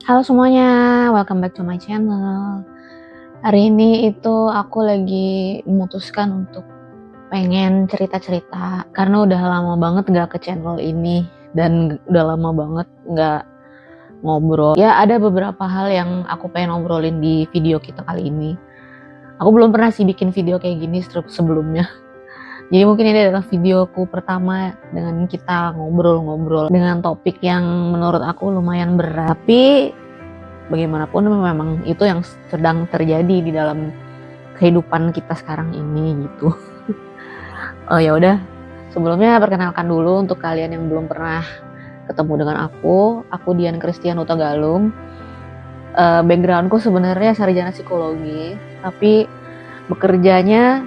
Halo semuanya, welcome back to my channel. Hari ini itu aku lagi memutuskan untuk pengen cerita-cerita karena udah lama banget gak ke channel ini dan udah lama banget gak ngobrol. Ya ada beberapa hal yang aku pengen ngobrolin di video kita kali ini. Aku belum pernah sih bikin video kayak gini sebelumnya. Jadi mungkin ini adalah videoku pertama dengan kita ngobrol-ngobrol dengan topik yang menurut aku lumayan berat. Tapi bagaimanapun memang itu yang sedang terjadi di dalam kehidupan kita sekarang ini gitu. Oh ya udah, sebelumnya perkenalkan dulu untuk kalian yang belum pernah ketemu dengan aku Dian Christian Huta Galung. Backgroundku sebenarnya sarjana psikologi, tapi bekerjanya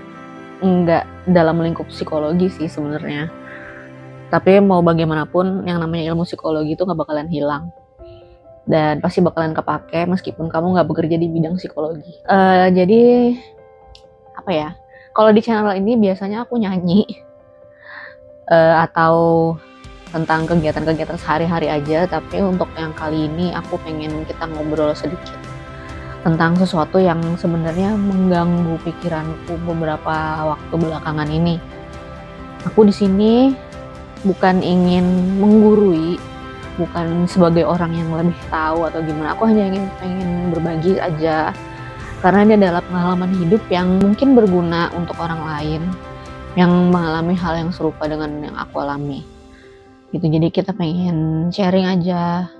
enggak dalam lingkup psikologi sih sebenarnya. Tapi mau bagaimanapun yang namanya ilmu psikologi itu nggak bakalan hilang dan pasti bakalan kepake meskipun kamu nggak bekerja di bidang psikologi. Jadi apa ya? Kalau di channel ini biasanya aku nyanyi atau tentang kegiatan-kegiatan sehari-hari aja, tapi untuk yang kali ini aku pengen kita ngobrol sedikit tentang sesuatu yang sebenarnya mengganggu pikiranku beberapa waktu belakangan ini. Aku di sini bukan ingin menggurui, bukan sebagai orang yang lebih tahu atau gimana. Aku hanya pengen berbagi aja karena ini adalah pengalaman hidup yang mungkin berguna untuk orang lain yang mengalami hal yang serupa dengan yang aku alami gitu. Jadi kita pengen sharing aja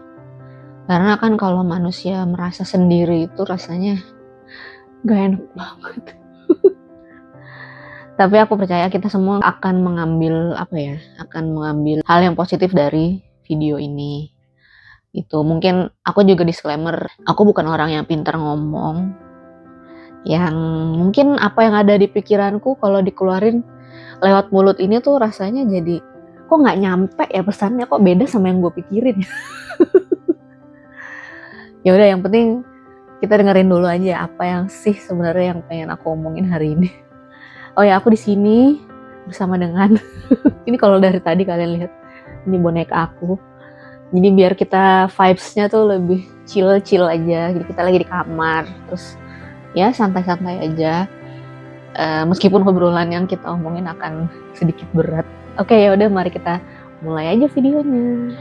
karena kan kalau manusia merasa sendiri itu rasanya gak enak banget. Tapi aku percaya kita semua akan mengambil hal yang positif dari video ini. Itu mungkin aku juga disclaimer, aku bukan orang yang pintar ngomong, yang mungkin apa yang ada di pikiranku kalau dikeluarin lewat mulut ini tuh rasanya jadi kok nggak nyampe ya pesannya, kok beda sama yang gue pikirin. Ya udah, yang penting kita dengerin dulu aja apa yang sih sebenarnya yang pengen aku omongin hari ini. Oh ya, aku di sini bersama dengan ini kalau dari tadi kalian lihat ini boneka aku. Jadi biar kita vibes-nya tuh lebih chill aja. Jadi kita lagi di kamar, terus ya santai-santai aja. Meskipun obrolan yang kita omongin akan sedikit berat. Oke, ya udah mari kita mulai aja videonya.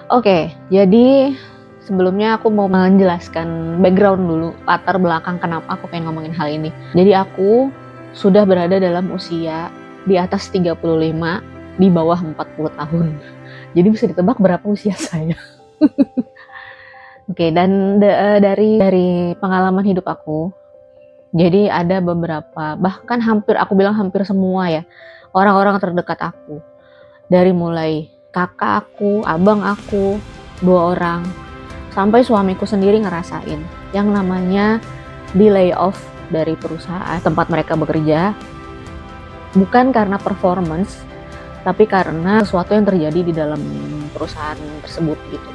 Oke, jadi sebelumnya aku mau menjelaskan background dulu, latar belakang kenapa aku pengen ngomongin hal ini. Jadi aku sudah berada dalam usia di atas 35, di bawah 40 tahun. Jadi bisa ditebak berapa usia saya. Oke, dan dari pengalaman hidup aku, jadi ada beberapa, bahkan aku bilang hampir semua ya, orang-orang terdekat aku. Dari mulai kakak aku, abang aku, 2 orang, sampai suamiku sendiri ngerasain yang namanya di layoff dari perusahaan tempat mereka bekerja. Bukan karena performance, tapi karena sesuatu yang terjadi di dalam perusahaan tersebut gitu.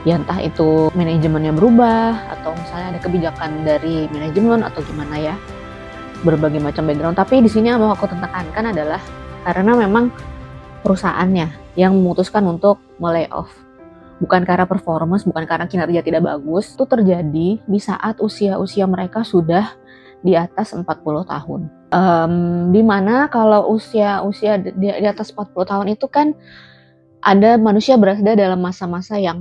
Ya entah itu manajemennya berubah atau misalnya ada kebijakan dari manajemen atau gimana ya, berbagai macam background. Tapi di sini yang mau aku tekankan adalah karena memang perusahaannya yang memutuskan untuk melay-off, bukan karena performance, bukan karena kinerja tidak bagus. Itu terjadi di saat usia mereka sudah di atas 40 tahun. Dimana kalau usia di atas 40 tahun itu kan ada manusia berada dalam masa-masa yang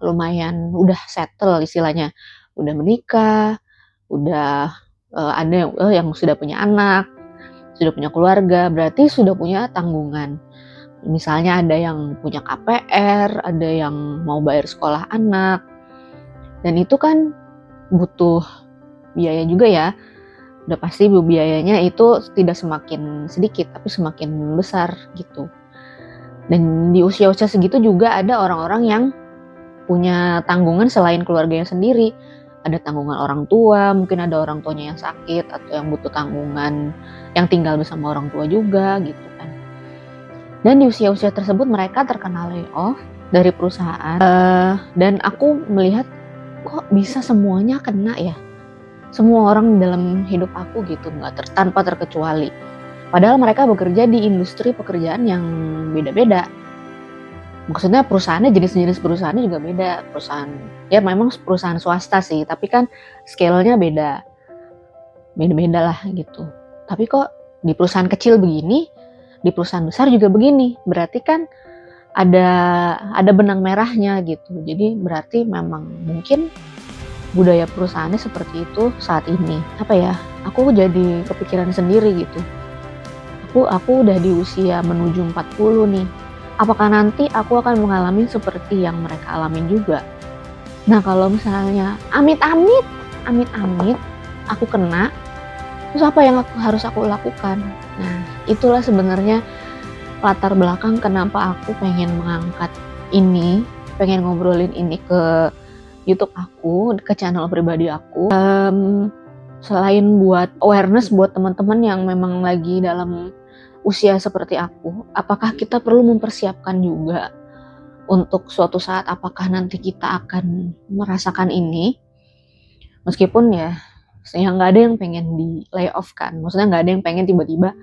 lumayan udah settle istilahnya, udah menikah, udah ada yang sudah punya anak, sudah punya keluarga, berarti sudah punya tanggungan. Misalnya ada yang punya KPR, ada yang mau bayar sekolah anak, dan itu kan butuh biaya juga ya. Udah pasti biayanya itu tidak semakin sedikit, tapi semakin besar gitu. Dan di usia-usia segitu juga ada orang-orang yang punya tanggungan selain keluarganya sendiri. Ada tanggungan orang tua, mungkin ada orang tuanya yang sakit atau yang butuh tanggungan, yang tinggal bersama orang tua juga gitu kan. Dan di usia-usia tersebut mereka terkena layoff dari perusahaan. Dan aku melihat kok bisa semuanya kena ya. Semua orang dalam hidup aku gitu, tanpa terkecuali. Padahal mereka bekerja di industri pekerjaan yang beda-beda. Maksudnya perusahaannya, jenis-jenis perusahaannya juga beda. Perusahaan, ya memang perusahaan swasta sih, tapi kan scale-nya beda-beda lah gitu. Tapi kok di perusahaan kecil begini, di perusahaan besar juga begini. Berarti kan ada benang merahnya gitu. Jadi berarti memang mungkin budaya perusahaannya seperti itu saat ini. Apa ya? Aku jadi kepikiran sendiri gitu. Aku udah di usia menuju 40 nih. Apakah nanti aku akan mengalami seperti yang mereka alamin juga? Nah, kalau misalnya amit-amit aku kena, terus apa yang harus aku lakukan? Nah, itulah sebenarnya latar belakang kenapa aku pengen mengangkat ini, pengen ngobrolin ini ke YouTube aku, ke channel pribadi aku. Selain buat awareness buat teman-teman yang memang lagi dalam usia seperti aku, apakah kita perlu mempersiapkan juga untuk suatu saat apakah nanti kita akan merasakan ini, meskipun ya nggak ada yang pengen di lay off kan, maksudnya nggak ada yang pengen tiba-tiba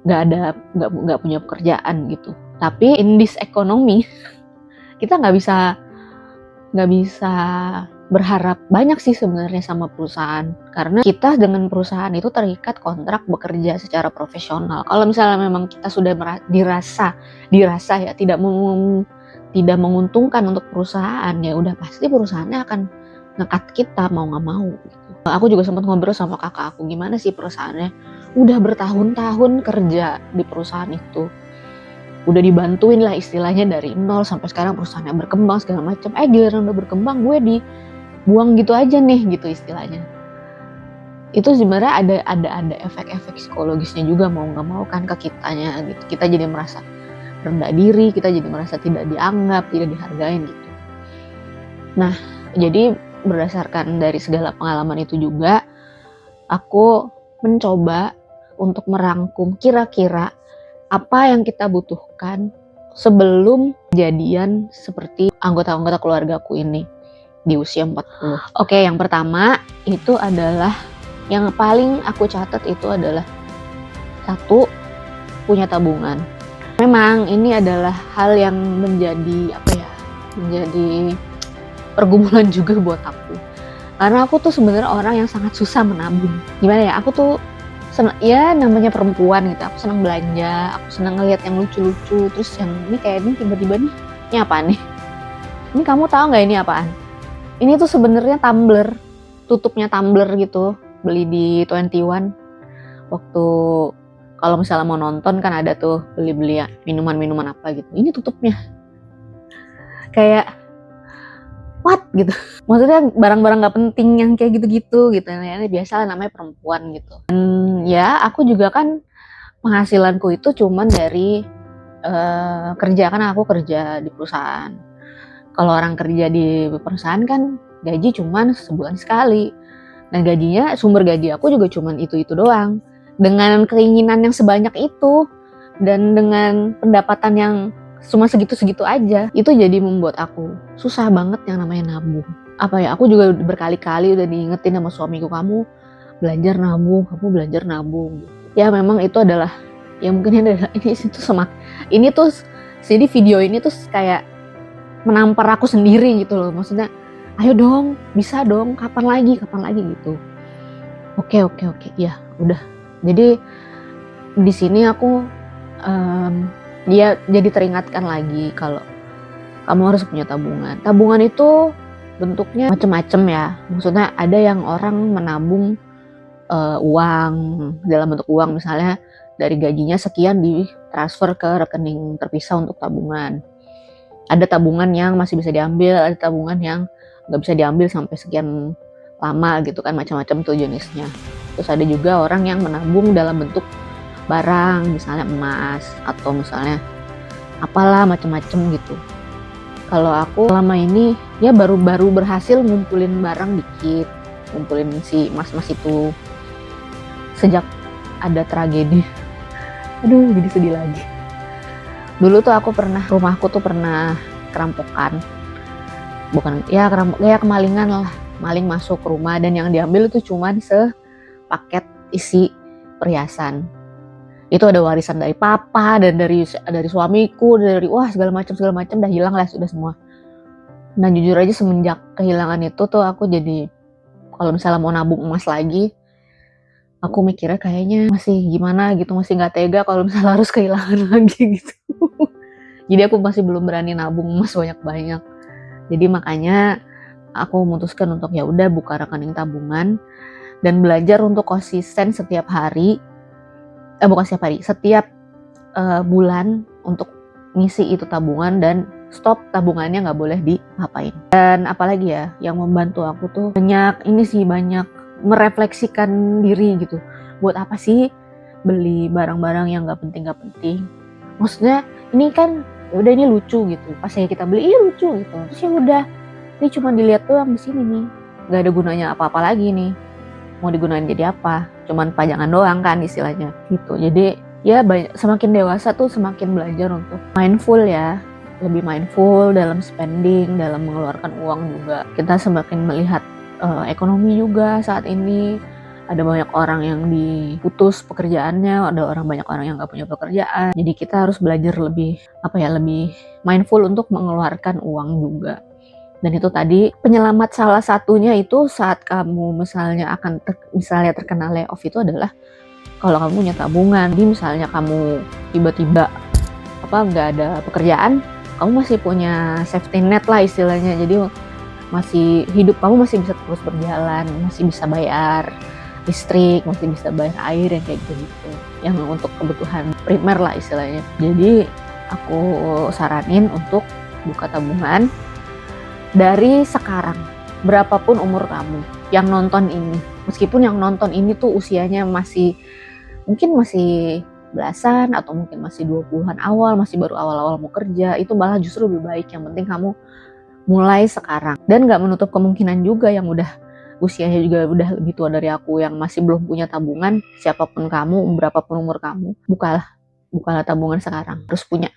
nggak punya pekerjaan gitu. Tapi in this economy kita nggak bisa berharap banyak sih sebenarnya sama perusahaan, karena kita dengan perusahaan itu terikat kontrak bekerja secara profesional. Kalau misalnya memang kita sudah dirasa ya tidak menguntungkan untuk perusahaan, ya udah pasti perusahaannya akan ngekat kita mau nggak mau gitu. Aku juga sempat ngobrol sama kakak aku, gimana sih perusahaannya udah bertahun-tahun kerja di perusahaan itu, udah dibantuin lah istilahnya dari nol sampai sekarang perusahaannya berkembang segala macam. Giliran udah berkembang gue dibuang gitu aja nih gitu istilahnya. Itu sebenarnya ada efek-efek psikologisnya juga mau nggak mau kan ke kitanya gitu. Kita jadi merasa rendah diri, kita jadi merasa tidak dianggap, tidak dihargain gitu. Nah, jadi berdasarkan dari segala pengalaman itu juga aku mencoba untuk merangkum kira-kira apa yang kita butuhkan sebelum kejadian seperti anggota-anggota keluargaku ini di usia 40. Oke, yang pertama itu adalah, yang paling aku catat itu adalah 1, punya tabungan. Memang ini adalah hal yang menjadi menjadi pergumulan juga buat aku. Karena aku tuh sebenarnya orang yang sangat susah menabung. Gimana ya, aku tuh ya namanya perempuan gitu, aku senang belanja, aku senang ngeliat yang lucu-lucu, terus yang ini kayak ini tiba-tiba nih, ini apaan nih? Ini kamu tahu nggak ini apaan? Ini tuh sebenarnya tumbler, tutupnya tumbler gitu, beli di 21. Waktu kalau misalnya mau nonton kan ada tuh beli-beli ya, minuman-minuman apa gitu. Ini tutupnya. Kayak what gitu. Maksudnya barang-barang nggak penting yang kayak gitu-gitu gitu. Ya, biasa namanya perempuan gitu. Dan ya aku juga kan penghasilanku itu cuman dari kerja, kan aku kerja di perusahaan. Kalau orang kerja di perusahaan kan gaji cuman sebulan sekali. Dan gajinya, sumber gaji aku juga cuman itu doang. Dengan keinginan yang sebanyak itu dan dengan pendapatan yang cuma segitu-segitu aja, itu jadi membuat aku susah banget yang namanya nabung. Apa ya, aku juga berkali-kali udah diingetin sama suamiku, kamu belajar nabung. Ya memang itu adalah, ya mungkin ini tuh jadi video ini tuh kayak menampar aku sendiri gitu loh. Maksudnya, ayo dong, bisa dong, kapan lagi gitu. Oke, ya udah. Jadi di sini aku dia jadi teringatkan lagi kalau kamu harus punya tabungan. Tabungan itu bentuknya macam-macam ya. Maksudnya ada yang orang menabung uang dalam bentuk uang, misalnya dari gajinya sekian ditransfer ke rekening terpisah untuk tabungan. Ada tabungan yang masih bisa diambil, ada tabungan yang nggak bisa diambil sampai sekian lama gitu kan, macam-macam tuh jenisnya. Terus ada juga orang yang menabung dalam bentuk barang, misalnya emas atau misalnya apalah macam-macam gitu. Kalau aku selama ini ya baru berhasil ngumpulin barang dikit, ngumpulin si emas-emas itu sejak ada tragedi. Aduh, jadi sedih lagi. Dulu tuh rumahku tuh pernah kerampokan. Bukan ya kemalingan lah. Maling masuk rumah dan yang diambil itu cuman sepaket isi perhiasan. Itu ada warisan dari papa dan dari suamiku, dari wah segala macam dah hilang lah sudah semua. Nah jujur aja semenjak kehilangan itu tuh aku jadi kalau misalnya mau nabung emas lagi, aku mikirnya kayaknya masih gimana gitu, masih nggak tega kalau misalnya harus kehilangan lagi gitu. Jadi aku masih belum berani nabung emas banyak-banyak. Jadi makanya aku memutuskan untuk ya udah buka rekening tabungan dan belajar untuk konsisten setiap hari. Bukan setiap hari, setiap bulan untuk ngisi itu tabungan dan stop tabungannya nggak boleh diapain. Dan apalagi ya yang membantu aku tuh banyak merefleksikan diri gitu. Buat apa sih beli barang-barang yang nggak penting? Maksudnya ini kan ya udah ini lucu gitu. Pas kita beli lucu gitu. Terus ya udah ini cuma dilihat doang di sini nih. Nggak ada gunanya apa-apa lagi nih. Mau digunain jadi apa? Cuman pajangan doang kan istilahnya gitu. Jadi ya semakin dewasa tuh semakin belajar untuk mindful ya, lebih mindful dalam spending, dalam mengeluarkan uang juga. Kita semakin melihat ekonomi juga saat ini. Ada banyak orang yang diputus pekerjaannya, ada banyak orang yang nggak punya pekerjaan. Jadi kita harus belajar lebih mindful untuk mengeluarkan uang juga. Dan itu tadi penyelamat salah satunya itu saat kamu misalnya terkena layoff itu adalah kalau kamu punya tabungan. Jadi misalnya kamu tiba-tiba nggak ada pekerjaan, kamu masih punya safety net lah istilahnya. Jadi hidup kamu masih bisa terus berjalan, masih bisa bayar listrik, masih bisa bayar air yang kayak gitu, yang untuk kebutuhan primer lah istilahnya. Jadi aku saranin untuk buka tabungan dari sekarang, berapapun umur kamu yang nonton ini. Meskipun yang nonton ini tuh usianya mungkin masih belasan atau mungkin masih 20-an awal, masih baru awal-awal mau kerja, itu malah justru lebih baik. Yang penting kamu mulai sekarang. Dan gak menutup kemungkinan juga yang usianya juga udah lebih tua dari aku, yang masih belum punya tabungan, siapapun kamu, berapapun umur kamu, bukalah tabungan sekarang.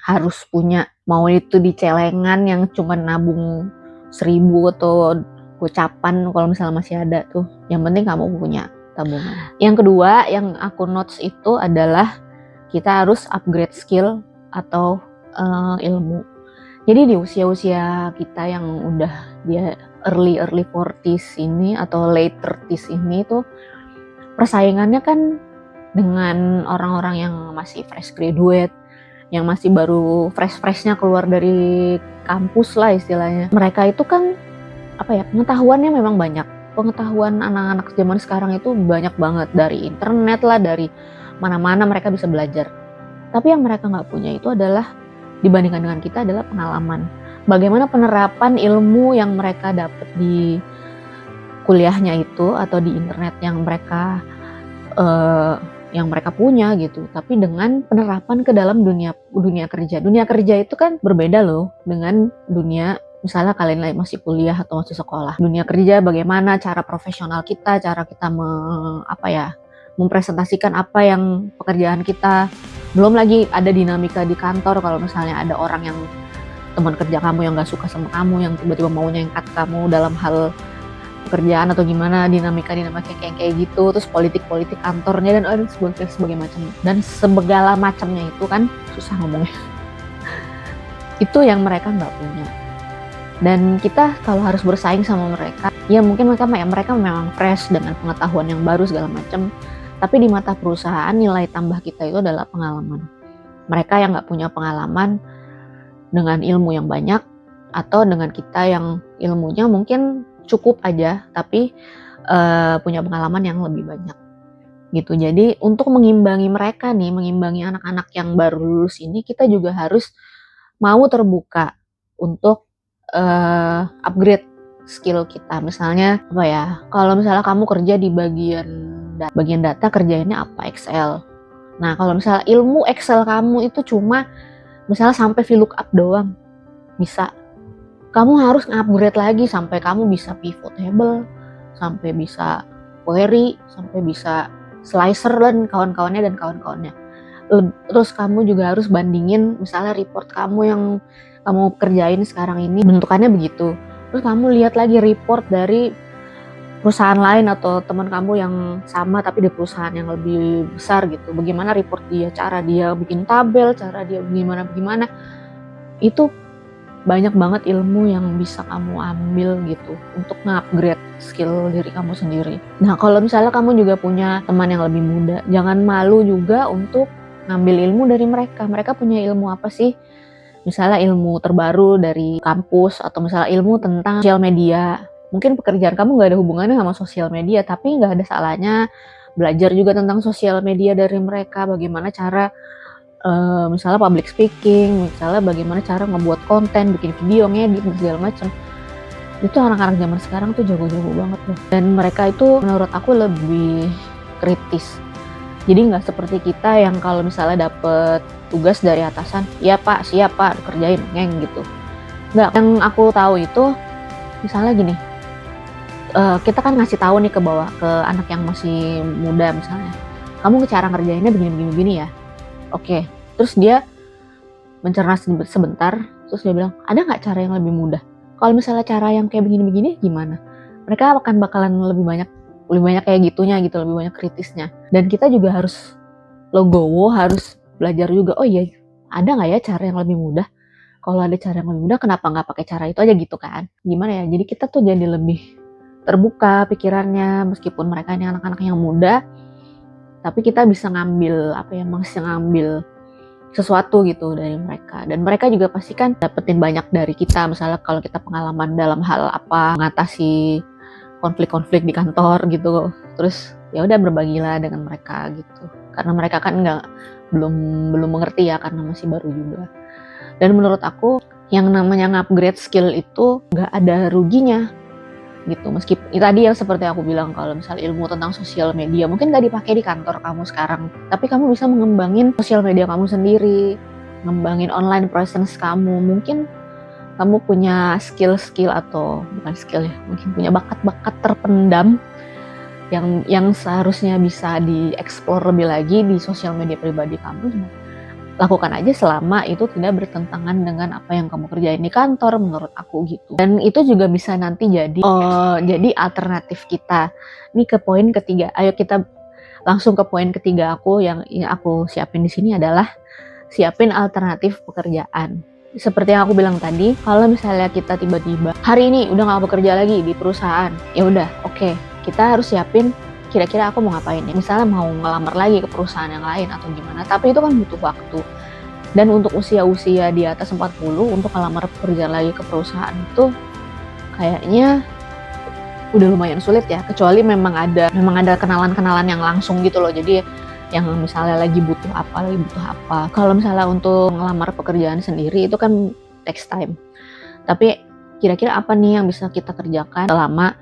Harus punya, mau itu di celengan yang cuma nabung 1.000 atau gocapan kalau misalnya masih ada tuh. Yang penting kamu punya tabungan. Yang kedua yang aku notes itu adalah kita harus upgrade skill atau ilmu. Jadi di usia-usia kita yang udah dia early 40s ini atau late 30s ini tuh persaingannya kan dengan orang-orang yang masih fresh graduate, yang masih baru fresh-freshnya keluar dari kampus lah istilahnya. Mereka itu kan pengetahuannya memang banyak. Pengetahuan anak-anak zaman sekarang itu banyak banget, dari internet lah, dari mana-mana mereka bisa belajar. Tapi yang mereka nggak punya itu adalah, dibandingkan dengan kita, adalah pengalaman. Bagaimana penerapan ilmu yang mereka dapat di kuliahnya itu atau di internet yang mereka punya gitu, tapi dengan penerapan ke dalam dunia kerja. Dunia kerja itu kan berbeda loh dengan dunia misalnya kalian masih kuliah atau masih sekolah. Dunia kerja bagaimana cara profesional kita, cara kita mempresentasikan apa yang pekerjaan kita. Belum lagi ada dinamika di kantor, kalau misalnya ada orang yang teman kerja kamu yang gak suka sama kamu, yang tiba-tiba mau nyengkat kamu dalam hal pekerjaan atau gimana, dinamika kayak gitu, terus politik kantornya dan segala macamnya itu kan susah ngomongnya. Itu yang mereka nggak punya. Dan kita kalau harus bersaing sama mereka, ya mungkin mereka memang fresh dengan pengetahuan yang baru segala macam, tapi di mata perusahaan nilai tambah kita itu adalah pengalaman. Mereka yang nggak punya pengalaman dengan ilmu yang banyak, atau dengan kita yang ilmunya mungkin cukup aja tapi punya pengalaman yang lebih banyak gitu. Jadi untuk mengimbangi mereka nih, mengimbangi anak-anak yang baru lulus ini, kita juga harus mau terbuka untuk upgrade skill kita. Misalnya kalau misalnya kamu kerja di bagian data, kerjainnya apa? Excel. Nah kalau misalnya ilmu Excel kamu itu cuma misalnya sampai VLOOKUP doang, bisa. Kamu harus upgrade lagi sampai kamu bisa pivot table, sampai bisa query, sampai bisa slicer dan kawan-kawannya. Terus kamu juga harus bandingin misalnya report kamu yang kamu kerjain sekarang ini bentukannya begitu. Terus kamu lihat lagi report dari perusahaan lain atau teman kamu yang sama tapi di perusahaan yang lebih besar gitu, bagaimana report dia, cara dia bikin tabel, cara dia gimana, itu banyak banget ilmu yang bisa kamu ambil gitu untuk nge-upgrade skill diri kamu sendiri. Nah, kalau misalnya kamu juga punya teman yang lebih muda, jangan malu juga untuk ngambil ilmu dari mereka. Mereka punya ilmu apa sih? Misalnya ilmu terbaru dari kampus atau misalnya ilmu tentang sosial media. Mungkin pekerjaan kamu nggak ada hubungannya sama sosial media, tapi nggak ada salahnya belajar juga tentang sosial media dari mereka. Bagaimana cara misalnya public speaking, misalnya bagaimana cara ngebuat konten, bikin video, ngedit, segala macam. Itu anak-anak zaman sekarang tuh jago-jago banget loh. Dan mereka itu menurut aku lebih kritis. Jadi nggak seperti kita yang kalau misalnya dapet tugas dari atasan, ya pak, siap pak, kerjain, ngeng gitu. Nggak, yang aku tahu itu misalnya gini, kita kan ngasih tahu nih ke bawah, ke anak yang masih muda misalnya, kamu cara ngerjainnya begini-begini ya. Oke, terus dia mencerna sebentar, terus dia bilang, ada nggak cara yang lebih mudah? Kalau misalnya cara yang kayak begini-begini gimana? Mereka bakalan lebih banyak kayak gitunya gitu, lebih banyak kritisnya. Dan kita juga harus legowo, harus belajar juga, oh iya, ada nggak ya cara yang lebih mudah? Kalau ada cara yang lebih mudah, kenapa nggak pakai cara itu aja gitu kan? Gimana ya, jadi kita tuh jadi lebih terbuka pikirannya, meskipun mereka ini anak-anak yang muda, tapi kita bisa masih ngambil sesuatu gitu dari mereka. Dan mereka juga pasti kan dapetin banyak dari kita, misalnya kalau kita pengalaman dalam hal apa, mengatasi konflik-konflik di kantor gitu. Terus ya udah berbagilah dengan mereka gitu. Karena mereka kan belum mengerti ya, karena masih baru juga. Dan menurut aku yang namanya nge-upgrade skill itu nggak ada ruginya gitu. Meskipun tadi yang seperti aku bilang, kalau misal ilmu tentang sosial media mungkin gak dipakai di kantor kamu sekarang, tapi kamu bisa mengembangin sosial media kamu sendiri, ngembangin online presence kamu. Mungkin kamu punya skill-skill, atau bukan skill ya, mungkin punya bakat-bakat terpendam yang seharusnya bisa dieksplor lebih lagi di sosial media pribadi kamu. Lakukan aja selama itu tidak bertentangan dengan apa yang kamu kerjain di kantor, menurut aku gitu. Dan itu juga bisa nanti jadi alternatif kita. Ini ke poin ketiga. Ayo kita langsung ke poin ketiga aku yang aku siapin di sini adalah siapin alternatif pekerjaan. Seperti yang aku bilang tadi, kalau misalnya kita tiba-tiba hari ini udah nggak bekerja lagi di perusahaan, ya udah, oke, kita harus siapin kira-kira aku mau ngapain ya. Misalnya mau ngelamar lagi ke perusahaan yang lain atau gimana, tapi itu kan butuh waktu. Dan untuk usia-usia di atas 40 untuk ngelamar pekerjaan lagi ke perusahaan itu kayaknya udah lumayan sulit ya, kecuali memang ada kenalan-kenalan yang langsung gitu loh. Jadi yang misalnya lagi butuh apa. Kalau misalnya untuk ngelamar pekerjaan sendiri itu kan takes time. Tapi kira-kira apa nih yang bisa kita kerjakan selama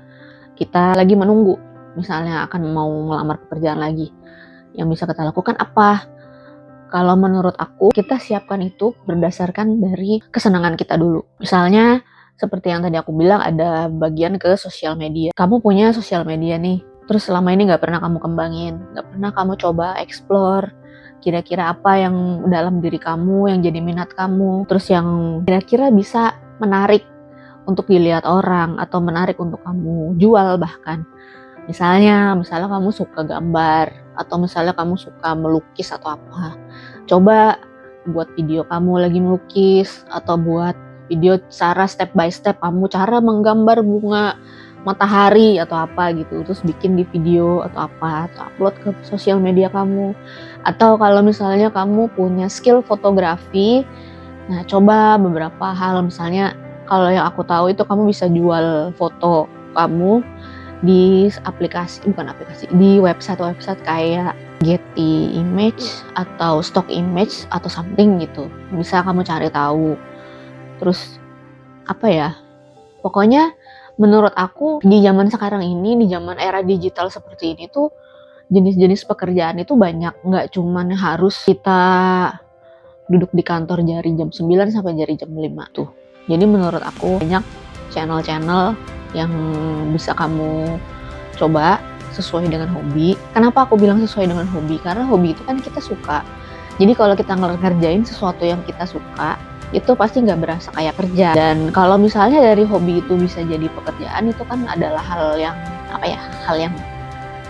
kita lagi menunggu, misalnya akan mau ngelamar pekerjaan lagi, yang bisa kita lakukan apa? Kalau menurut aku, kita siapkan itu berdasarkan dari kesenangan kita dulu. Misalnya seperti yang tadi aku bilang, ada bagian ke sosial media. Kamu punya sosial media nih, terus selama ini nggak pernah kamu kembangin, nggak pernah kamu coba explore kira-kira apa yang dalam diri kamu yang jadi minat kamu, terus yang kira-kira bisa menarik untuk dilihat orang atau menarik untuk kamu jual bahkan. Misalnya kamu suka gambar, atau misalnya kamu suka melukis atau apa. Coba buat video kamu lagi melukis, atau buat video cara step by step kamu cara menggambar bunga matahari atau apa gitu. Terus bikin di video atau apa, atau upload ke sosial media kamu. Atau kalau misalnya kamu punya skill fotografi, nah coba beberapa hal, misalnya kalau yang aku tahu itu kamu bisa jual foto kamu di di website kayak Getty Image atau Stock Image atau something gitu. Bisa kamu cari tahu. Terus apa ya? Pokoknya menurut aku di zaman sekarang ini, di zaman era digital seperti ini tuh, jenis-jenis pekerjaan itu banyak. Nggak cuman harus kita duduk di kantor dari jam 9 sampai dari jam 5 tuh. Jadi menurut aku banyak channel-channel yang bisa kamu coba sesuai dengan hobi. Kenapa aku bilang sesuai dengan hobi? Karena hobi itu kan kita suka. Jadi kalau kita ngerjain sesuatu yang kita suka, itu pasti nggak berasa kayak kerja. Dan kalau misalnya dari hobi itu bisa jadi pekerjaan, itu kan adalah hal yang apa ya, hal yang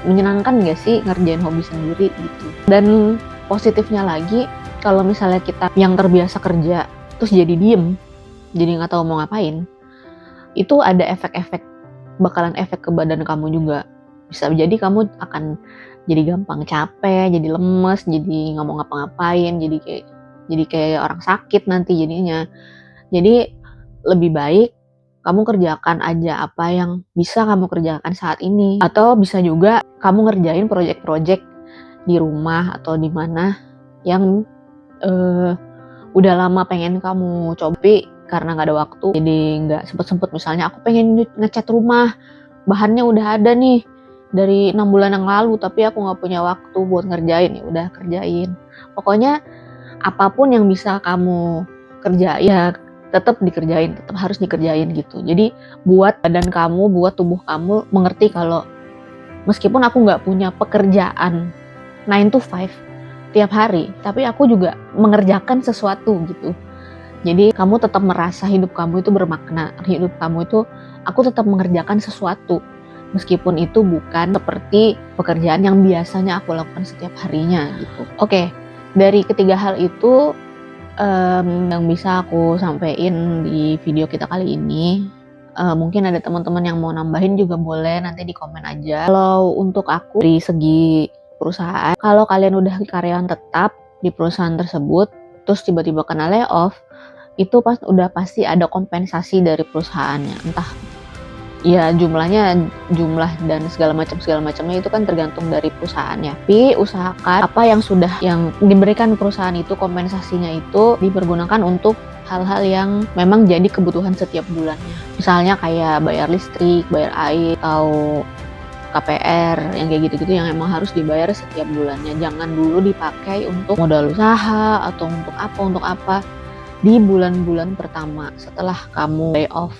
menyenangkan gak sih ngerjain hobi sendiri gitu. Dan positifnya lagi, kalau misalnya kita yang terbiasa kerja terus jadi diem, jadi nggak tahu mau ngapain, itu ada bakalan efek ke badan kamu juga. Bisa jadi kamu akan jadi gampang capek, jadi lemes, jadi nggak mau ngapa-ngapain, jadi kayak orang sakit nanti jadinya. Jadi lebih baik kamu kerjakan aja apa yang bisa kamu kerjakan saat ini. Atau bisa juga kamu ngerjain project-project di rumah atau di mana yang udah lama pengen kamu coba, karena nggak ada waktu jadi nggak sempet. Misalnya aku pengen ngecat rumah, bahannya udah ada nih dari 6 bulan yang lalu, tapi aku nggak punya waktu buat ngerjain. Ya udah kerjain. Pokoknya apapun yang bisa kamu kerjain ya tetap dikerjain, tetap harus dikerjain gitu. Jadi buat badan kamu, buat tubuh kamu mengerti kalau meskipun aku nggak punya pekerjaan 9 to 5 tiap hari, tapi aku juga mengerjakan sesuatu gitu. Jadi kamu tetap merasa hidup kamu itu bermakna, hidup kamu itu aku tetap mengerjakan sesuatu. Meskipun itu bukan seperti pekerjaan yang biasanya aku lakukan setiap harinya gitu. Oke, dari ketiga hal itu yang bisa aku sampaikan di video kita kali ini. Mungkin ada teman-teman yang mau nambahin juga boleh, nanti di komen aja. Kalau untuk aku dari segi perusahaan, kalau kalian udah karyawan tetap di perusahaan tersebut, terus tiba-tiba kena layoff, itu udah pasti ada kompensasi dari perusahaannya. Entah ya jumlah dan segala macamnya itu kan tergantung dari perusahaannya. Tapi usahakan apa yang diberikan perusahaan itu, kompensasinya itu dipergunakan untuk hal-hal yang memang jadi kebutuhan setiap bulannya. Misalnya kayak bayar listrik, bayar air, atau KPR yang kayak gitu-gitu yang emang harus dibayar setiap bulannya. Jangan dulu dipakai untuk modal usaha atau untuk apa di bulan-bulan pertama setelah kamu lay off.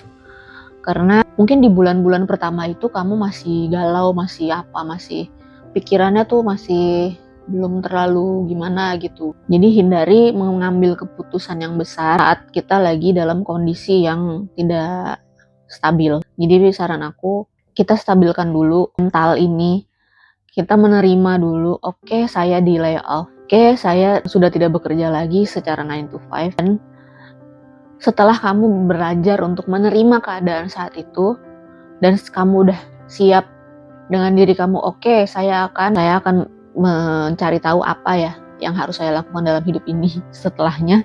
Karena mungkin di bulan-bulan pertama itu kamu masih galau, masih pikirannya tuh masih belum terlalu gimana gitu. Jadi hindari mengambil keputusan yang besar saat kita lagi dalam kondisi yang tidak stabil. Jadi saran aku, kita stabilkan dulu mental ini. Kita menerima dulu, oke, saya di layoff. Oke, saya sudah tidak bekerja lagi secara 9 to 5. Dan setelah kamu belajar untuk menerima keadaan saat itu dan kamu udah siap dengan diri kamu, oke, saya akan mencari tahu apa ya yang harus saya lakukan dalam hidup ini setelahnya.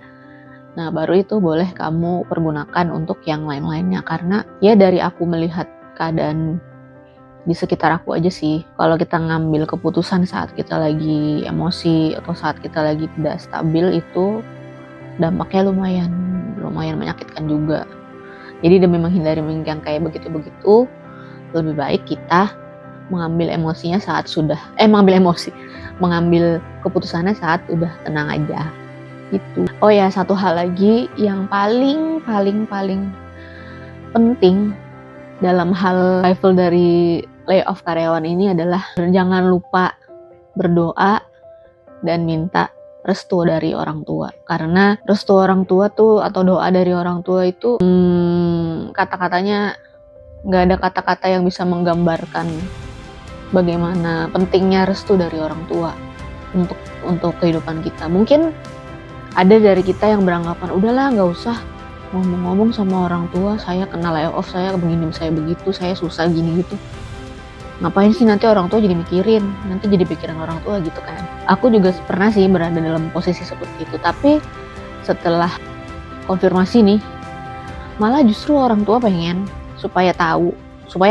Nah, baru itu boleh kamu pergunakan untuk yang lain-lainnya. Karena ya dari aku melihat keadaan di sekitar aku aja sih, kalau kita ngambil keputusan saat kita lagi emosi atau saat kita lagi tidak stabil, itu dampaknya lumayan menyakitkan juga. Jadi demi menghindari yang kayak begitu-begitu, lebih baik kita mengambil keputusannya saat udah tenang aja gitu. Oh ya, satu hal lagi yang paling penting dalam hal level dari layoff karyawan ini adalah jangan lupa berdoa dan minta restu dari orang tua. Karena restu orang tua tuh atau doa dari orang tua itu kata-katanya nggak ada kata-kata yang bisa menggambarkan bagaimana pentingnya restu dari orang tua untuk kehidupan kita. Mungkin ada dari kita yang beranggapan udahlah nggak usah ngomong-ngomong sama orang tua, saya kena layoff, saya begini, saya begitu, saya susah gini gitu. Ngapain sih nanti orang tua jadi mikirin, nanti jadi pikiran orang tua gitu kan. Aku juga pernah sih berada dalam posisi seperti itu, tapi setelah konfirmasi nih, malah justru orang tua pengen supaya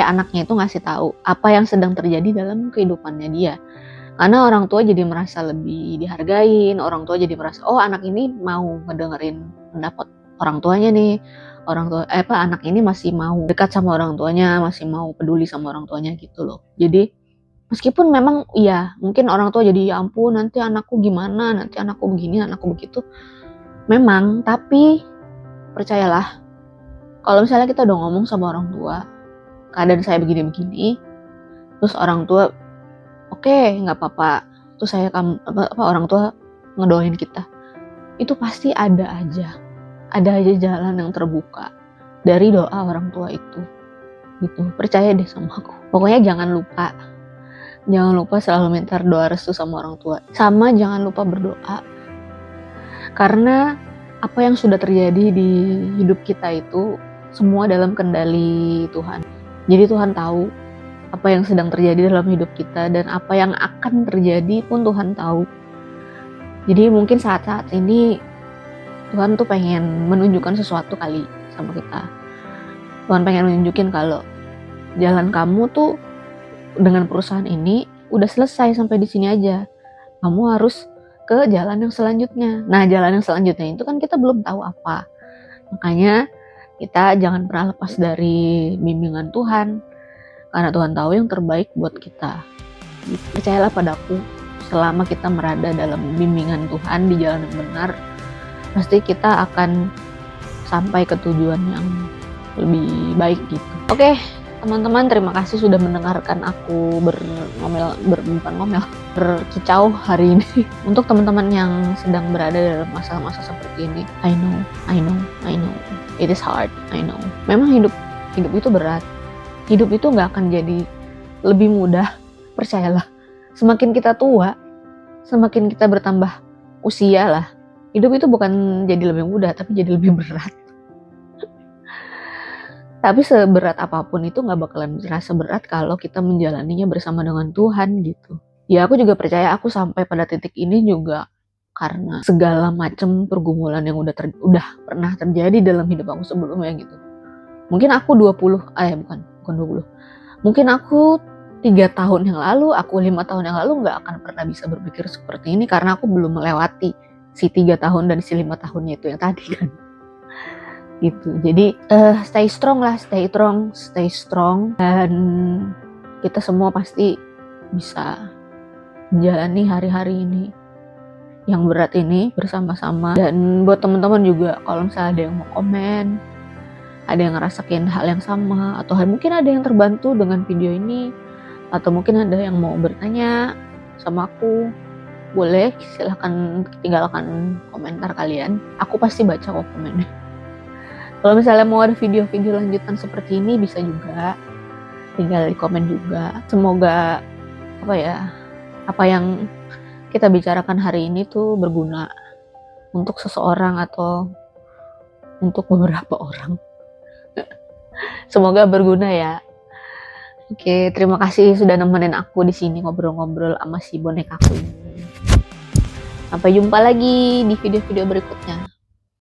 anaknya itu ngasih tahu apa yang sedang terjadi dalam kehidupannya dia. Karena orang tua jadi merasa lebih dihargain, orang tua jadi merasa oh anak ini mau ngedengerin pendapat orang tuanya nih. Anak ini masih mau dekat sama orang tuanya, masih mau peduli sama orang tuanya gitu loh. Jadi meskipun memang iya mungkin orang tua jadi ya ampun nanti anakku gimana, nanti anakku begini, anakku begitu. Memang, tapi percayalah kalau misalnya kita udah ngomong sama orang tua, keadaan saya begini-begini, terus orang tua oke, nggak apa-apa, terus orang tua ngedoain kita, itu pasti ada aja jalan yang terbuka dari doa orang tua itu gitu. Percaya deh sama aku. Pokoknya jangan lupa selalu minta doa restu sama orang tua. Sama jangan lupa berdoa. Karena apa yang sudah terjadi di hidup kita itu semua dalam kendali Tuhan. Jadi Tuhan tahu apa yang sedang terjadi dalam hidup kita, dan apa yang akan terjadi pun Tuhan tahu. Jadi mungkin saat-saat ini Tuhan tuh pengen menunjukkan sesuatu kali sama kita. Tuhan pengen menunjukin kalau jalan kamu tuh dengan perusahaan ini udah selesai sampai di sini aja. Kamu harus ke jalan yang selanjutnya. Nah, jalan yang selanjutnya itu kan kita belum tahu apa. Makanya kita jangan pernah lepas dari bimbingan Tuhan, karena Tuhan tahu yang terbaik buat kita. Percayalah padaku, selama kita berada dalam bimbingan Tuhan di jalan yang benar, pasti kita akan sampai ke tujuan yang lebih baik gitu. Oke, teman-teman, terima kasih sudah mendengarkan aku berkicau hari ini. Untuk teman-teman yang sedang berada dalam masa-masa seperti ini, I know, it is hard, I know. Memang hidup itu berat. Hidup itu nggak akan jadi lebih mudah, percayalah. Semakin kita tua, semakin kita bertambah usia lah, hidup itu bukan jadi lebih mudah, tapi jadi lebih berat. Tapi seberat apapun itu nggak bakalan terasa berat kalau kita menjalaninya bersama dengan Tuhan gitu. Ya aku juga percaya aku sampai pada titik ini juga karena segala macam pergumulan yang udah pernah terjadi dalam hidup aku sebelumnya gitu. Mungkin aku 20, bukan 20. Mungkin aku 3 tahun yang lalu, aku 5 tahun yang lalu nggak akan pernah bisa berpikir seperti ini, karena aku belum melewati si 3 tahun dan si 5 tahunnya itu yang tadi kan. Gitu. Jadi stay strong, dan kita semua pasti bisa menjalani hari-hari ini yang berat ini bersama-sama. Dan buat teman-teman juga, kalau misalnya ada yang mau komen, ada yang ngerasain hal yang sama, atau mungkin ada yang terbantu dengan video ini, atau mungkin ada yang mau bertanya sama aku, boleh silahkan tinggalkan komentar kalian. Aku pasti baca kok komennya. Kalau misalnya mau ada video-video lanjutan seperti ini, bisa juga tinggal di komen juga. Semoga apa yang kita bicarakan hari ini tuh berguna untuk seseorang atau untuk beberapa orang. Semoga berguna ya. Oke, terima kasih sudah nemenin aku di sini ngobrol-ngobrol sama si bonekaku ini. Sampai jumpa lagi di video-video berikutnya.